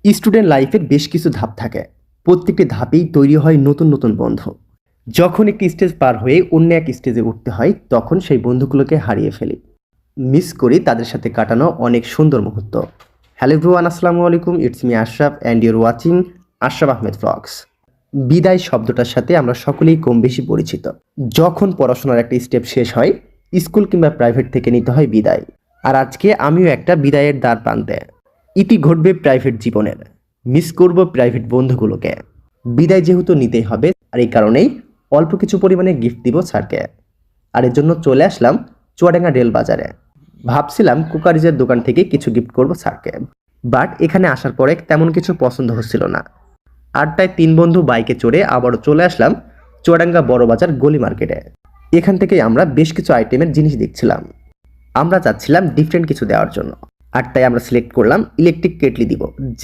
Student লাইফের বেশ কিছু ধাপ থাকে। প্রত্যেকটি ধাপেই তৈরি হয় নতুন নতুন বন্ধু। যখন একটি স্টেজ পার হয়ে অন্য এক স্টেজে উঠতে হয়, তখন সেই বন্ধুগুলোকে হারিয়ে ফেলি। মিস করি তাদের সাথে কাটানো অনেক সুন্দর মুহূর্ত। হ্যালো এভরিওয়ান, আসসালামু আলাইকুম। It's me Ashraf and your watching Ashraf Ahmed vlogs. বিদায় শব্দটার সাথে আমরা সকলেই কম বেশি পরিচিত। যখন পড়াশোনার একটা স্টেপ শেষ হয়, স্কুল কিংবা প্রাইভেট থেকে নিতে হয় বিদায়। আর আজকে আমিও একটা বিদায়ের দ্বার প্রান্তে। ইতি ঘটবে প্রাইভেট জীবনের। মিস করব প্রাইভেট বন্ধুগুলোকে। বিদায় যেহেতু নিতেই হবে, আর এই কারণেই অল্প কিছু পরিমাণে গিফট দিব স্যারকে। আর এর জন্য চলে আসলাম চুয়াডাঙ্গা রেল বাজারে। ভাবছিলাম কুকারিজের দোকান থেকে কিছু গিফট করব স্যারকে, বাট এখানে আসার পরে তেমন কিছু পছন্দ হচ্ছিল না। আর তাই তিন বন্ধু বাইকে চড়ে আবারও চলে আসলাম চুয়াডাঙ্গা বড় বাজার গলি মার্কেটে। এখান থেকেই আমরা বেশ কিছু আইটেমের জিনিস দেখছিলাম। আমরা চাচ্ছিলাম ডিফারেন্ট কিছু দেওয়ার জন্য, আর তাই আমরা সিলেক্ট করলাম ইলেকট্রিক কেটলি দিব।